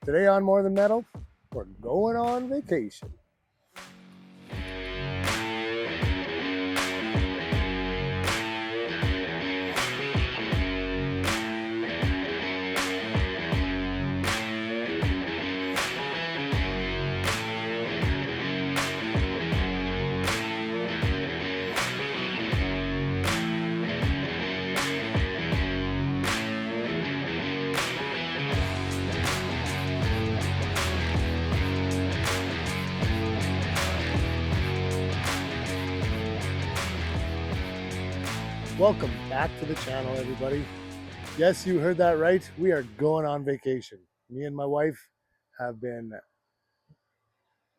Today on More Than Metal, we're going on vacation. Welcome back to the channel, everybody. Yes, you heard that right. We are going on vacation. Me and my wife have been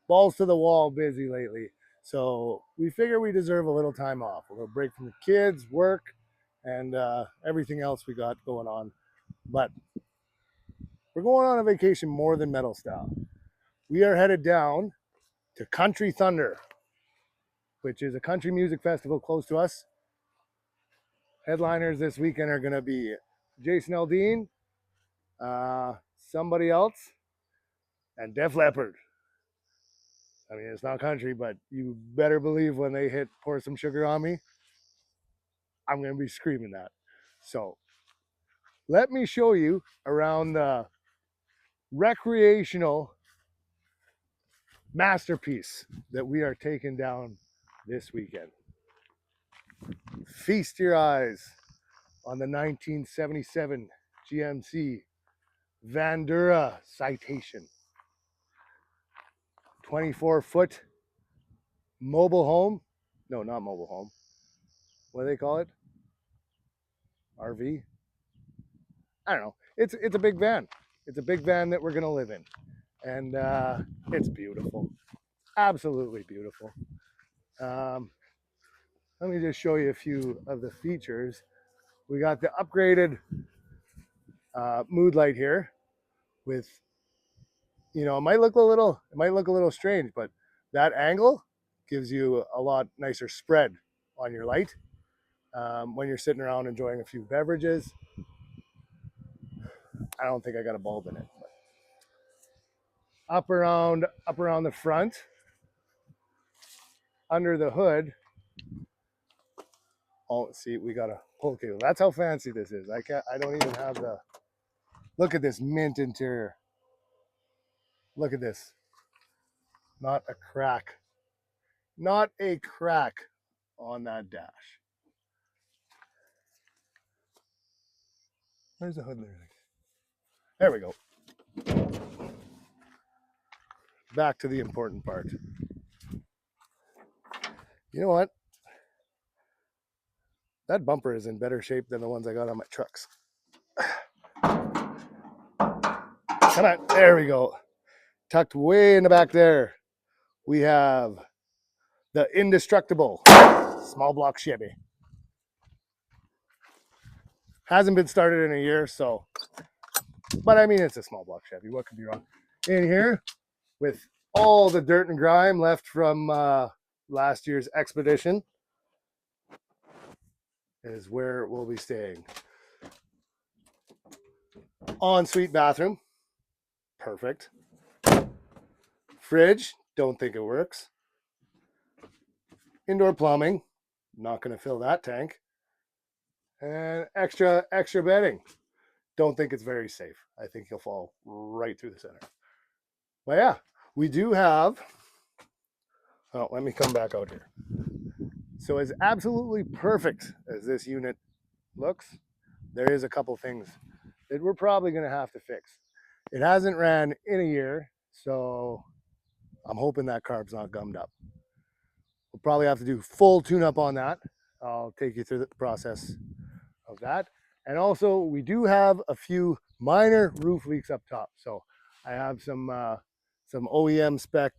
balls to the wall busy lately. So we figure we deserve a little time off. A little break from the kids, work, and everything else we got going on. But we're going on a vacation more than metal style. We are headed down to Country Thunder, which is a country music festival close to us. Headliners this weekend are going to be Jason Aldean, somebody else, and Def Leppard. I mean, it's not country, but you better believe when they hit Pour Some Sugar on Me, I'm going to be screaming that. So let me show you around the recreational masterpiece that we are taking down this weekend. Feast your eyes on the 1977 GMC Vandura Citation. 24-foot mobile home. No, not mobile home. What do they call it? RV? I don't know. It's a big van. It's a big van that we're going to live in. And it's beautiful. Absolutely beautiful. Let me just show you a few of the features. We got the upgraded mood light here with, you know, it might look a little strange, but that angle gives you a lot nicer spread on your light when you're sitting around enjoying a few beverages. I don't think I got a bulb in it. But up around the front, under the hood. Oh, see, we got a pull cable. That's how fancy this is. I don't even have the. Look at this mint interior. Look at this. Not a crack. Not a crack on that dash. Where's the hood and everything? There we go. Back to the important part. You know what? That bumper is in better shape than the ones I got on my trucks. Come on, there we go. Tucked way in the back there, we have the indestructible small block Chevy. Hasn't been started in a year, so, but I mean, it's a small block Chevy. What could be wrong? In here, with all the dirt and grime left from last year's expedition, is where we'll be staying. Ensuite bathroom, perfect. Fridge, don't think it works. Indoor plumbing, not going to fill that tank. And extra bedding. Don't think it's very safe. I think he'll fall right through the center. But yeah, we do have, oh, let me come back out here. So as absolutely perfect as this unit looks, there is a couple things that we're probably going to have to fix. It hasn't ran in a year, so I'm hoping that carb's not gummed up. We'll probably have to do full tune-up on that. I'll take you through the process of that. And also, we do have a few minor roof leaks up top. So I have some OEM spec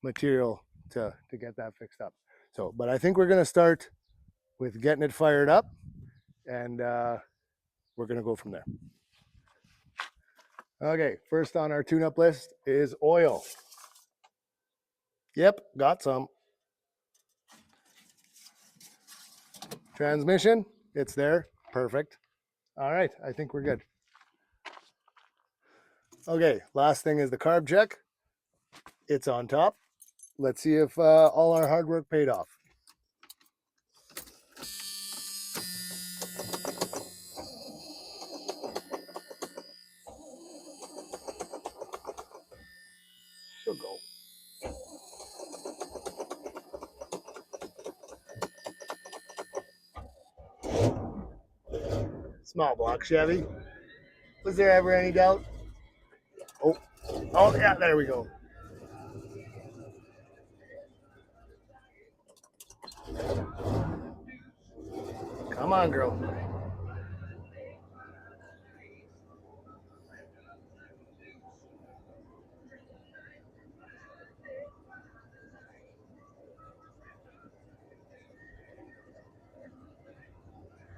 material to get that fixed up. So, but I think we're going to start with getting it fired up, and we're going to go from there. Okay, first on our tune-up list is oil. Yep, got some. Transmission, it's there. Perfect. All right, I think we're good. Okay, last thing is the carb check. It's on top. Let's see if all our hard work paid off. She'll go. Small block Chevy. Was there ever any doubt? Oh, yeah, there we go. Come on, girl.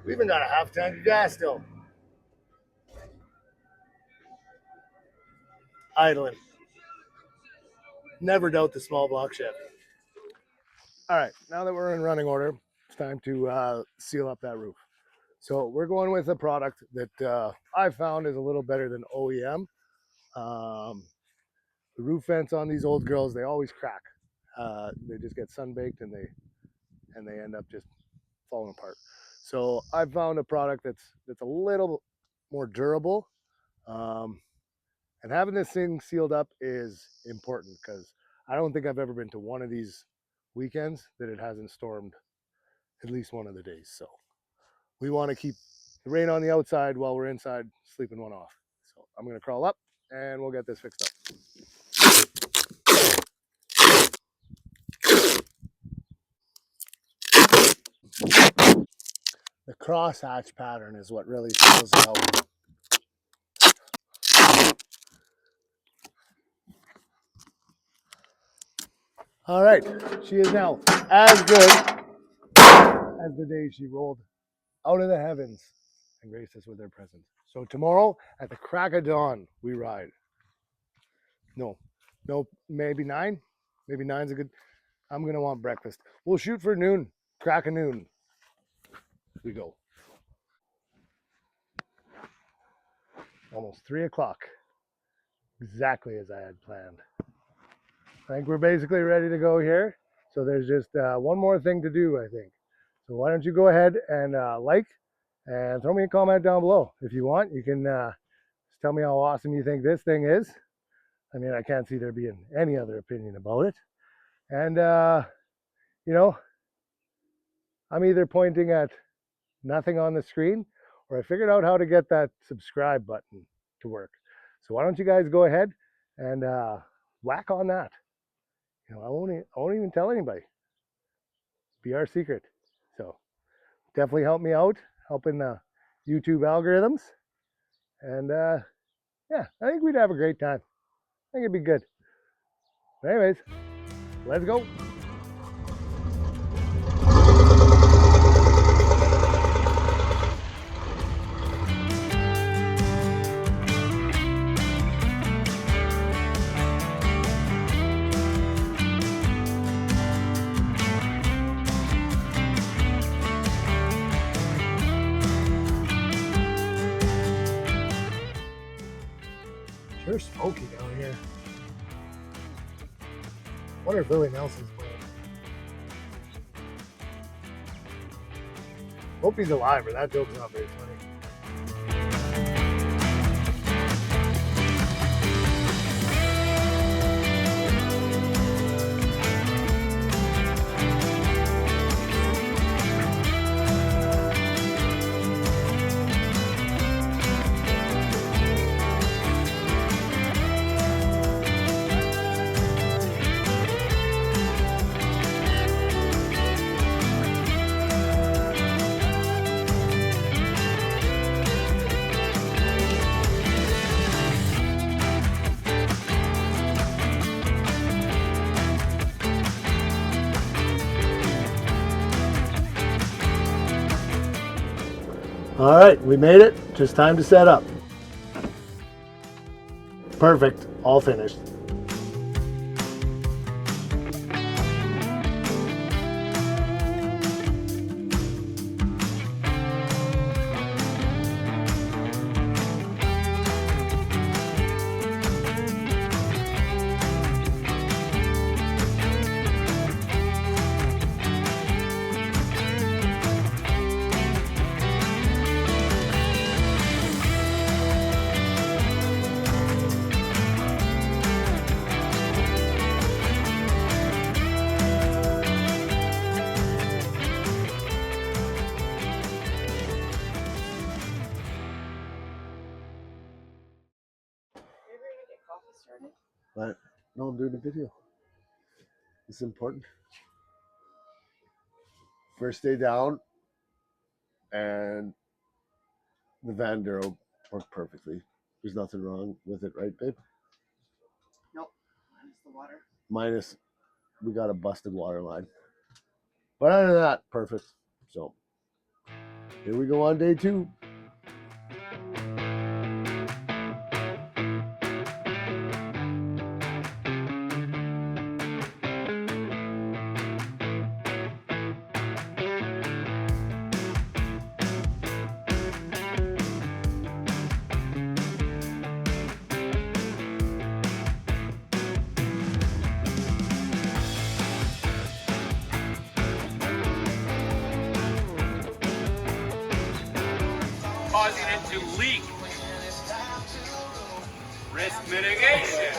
We even got a half tank of gas still. Idling. Never doubt the small block Chevy. All right, now that we're in running order, it's time to seal up that roof. So we're going with a product that I found is a little better than OEM. The roof vents on these old girls, they always crack. They just get sun-baked and they end up just falling apart. So I found a product that's a little more durable. And having this thing sealed up is important because I don't think I've ever been to one of these weekends that it hasn't stormed at least one of the days. So we want to keep the rain on the outside while we're inside sleeping one off. So I'm going to crawl up and we'll get this fixed up. The crosshatch pattern is what really seals it out. All right, she is now as good as the day she rolled out of the heavens and graced us with her presence. So tomorrow at the crack of dawn, we ride. No, maybe 9. Maybe 9's a good. I'm gonna want breakfast. We'll shoot for noon. Crack of noon. We go. Almost 3 o'clock. Exactly as I had planned. I think we're basically ready to go here. So there's just one more thing to do, I think. So why don't you go ahead and like and throw me a comment down below. If you want, you can just tell me how awesome you think this thing is. I mean, I can't see there being any other opinion about it. And, you know, I'm either pointing at nothing on the screen or I figured out how to get that subscribe button to work. So why don't you guys go ahead and whack on that. You know, I won't even tell anybody. Be our secret. So definitely help me out, helping the YouTube algorithms. And yeah, I think we'd have a great time. I think it'd be good. But anyways, let's go. Sure smoky down here. Wonder if Billy Nelson's playing. Hope he's alive, or that joke's not very funny. All right, we made it. Just time to set up. Perfect, all finished. But no, I'm doing a video. It's important. First day down, and the Van Duro worked perfectly. There's nothing wrong with it, right, babe? Nope. Minus the water. Minus, we got a busted water line. But other than that, perfect. So, here we go on day 2. Causing it to leak. Risk mitigation.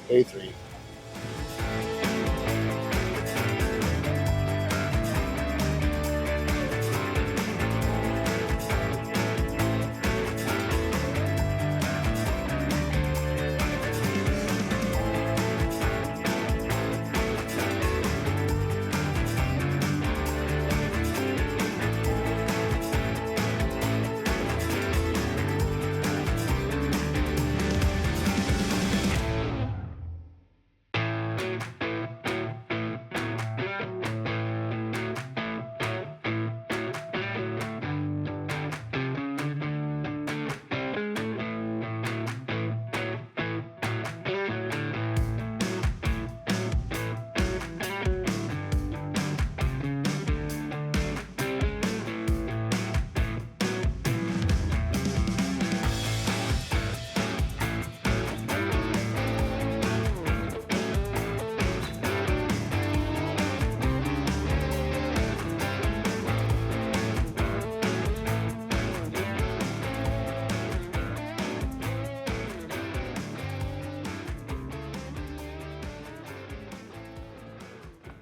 Day 3.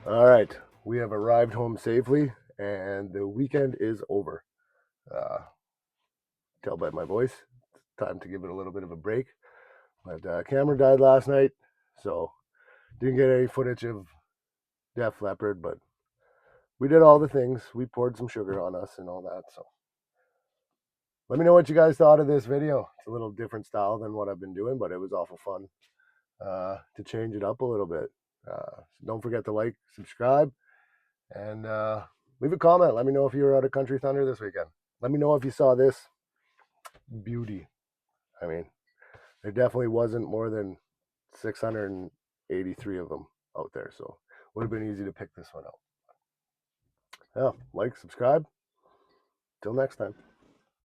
All right, we have arrived home safely, and the weekend is over. Tell by my voice, it's time to give it a little bit of a break. My camera died last night, so didn't get any footage of Def Leppard, but we did all the things. We poured some sugar on us and all that. So let me know what you guys thought of this video. It's a little different style than what I've been doing, but it was awful fun to change it up a little bit. So don't forget to like, subscribe, and leave a comment. Let me know if you were out of Country Thunder this weekend. Let me know if you saw this beauty. I mean, there definitely wasn't more than 683 of them out there, so would have been easy to pick this one out. Yeah, like, subscribe. Till next time.